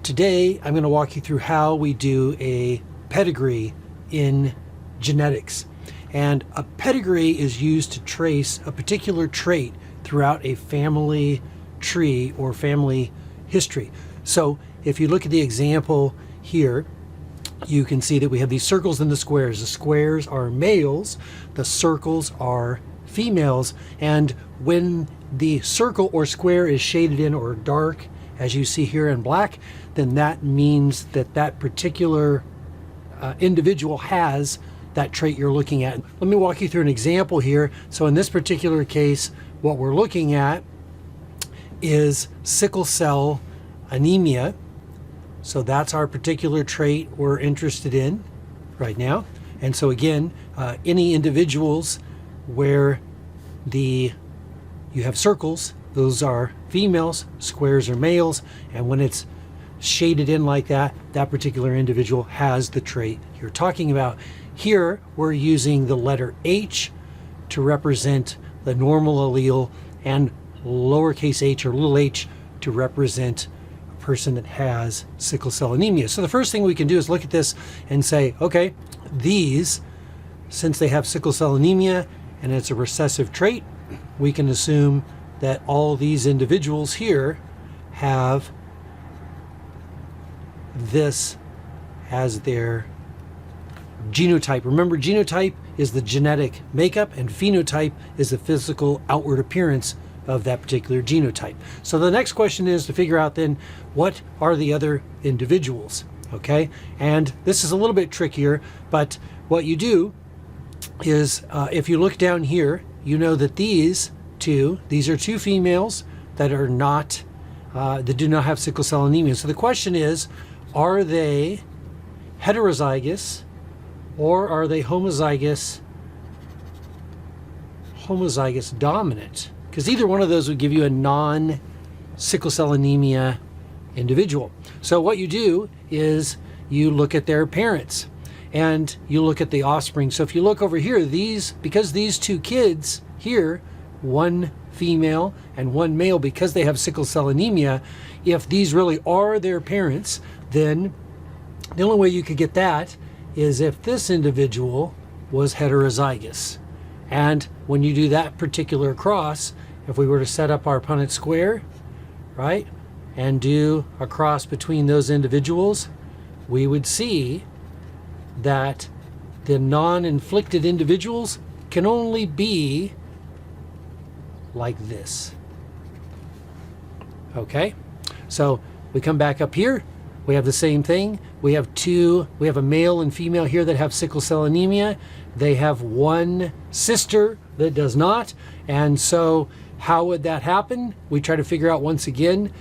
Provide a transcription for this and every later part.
Today, I'm going to walk you through how we do a pedigree in genetics. And a pedigree is used to trace a particular trait throughout a family tree or family history. So if you look at the example here, you can see that we have these circles and the squares. The squares are males, the circles are females, and when the circle or square is shaded in or dark, as you see here in black, then that means that that particular individual has that trait you're looking at. Let me walk you through an example here. So in this particular case, what we're looking at is sickle cell anemia. So that's our particular trait we're interested in right now. And so again, any individuals where you have circles, those are females, squares are males, and when it's shaded in like that, that particular individual has the trait you're talking about. Here, we're using the letter H to represent the normal allele and lowercase h or little h to represent a person that has sickle cell anemia. So the first thing we can do is look at this and say, okay, these, since they have sickle cell anemia and it's a recessive trait, we can assume that all these individuals here have this as their genotype. Remember, genotype is the genetic makeup and phenotype is the physical outward appearance of that particular genotype. So the next question is to figure out then, what are the other individuals? Okay, and this is a little bit trickier, but what you do is if you look down here, you know that these are two females that are not, that do not have sickle cell anemia. So the question is, are they heterozygous or are they homozygous dominant? Because either one of those would give you a non-sickle cell anemia individual. So what you do is you look at their parents and you look at the offspring. So if you look over here, because these two kids here, one female and one male, because they have sickle cell anemia, if these really are their parents, then the only way you could get that is if this individual was heterozygous. And when you do that particular cross, if we were to set up our Punnett square, right, and do a cross between those individuals, we would see that the non-inflicted individuals can only be like this. Okay, so we come back up here, we have the same thing. We have a male and female here that have sickle cell anemia. They have one sister that does not. And so how would that happen? We try to figure out once again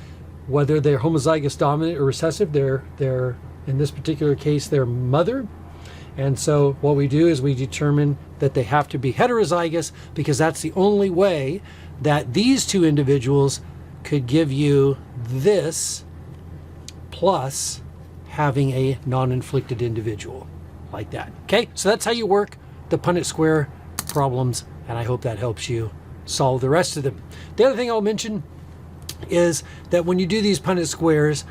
whether they're homozygous dominant or recessive. They're in this particular case, their mother. And so what we do is we determine that they have to be heterozygous, because that's the only way that these two individuals could give you this plus having a non-inflicted individual like that. Okay, so that's how you work the Punnett square problems, and I hope that helps you solve the rest of them. The other thing I'll mention is that when you do these Punnett squares,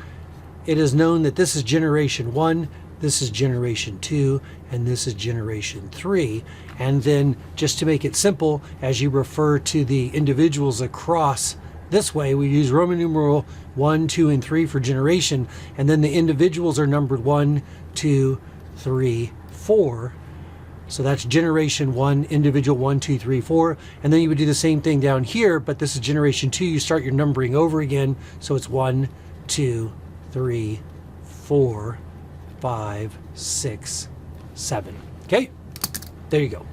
it is known that this is generation 1, this is generation 2, and this is generation 3. And then just to make it simple, as you refer to the individuals across this way, we use Roman numeral 1, 2, and 3 for generation, and then the individuals are numbered 1, 2, 3, 4. So that's generation 1, individual 1, 2, 3, 4. And then you would do the same thing down here, but this is generation 2. You start your numbering over again. So it's 1, 2, 3, 4, 5, 6, 7. Okay, there you go.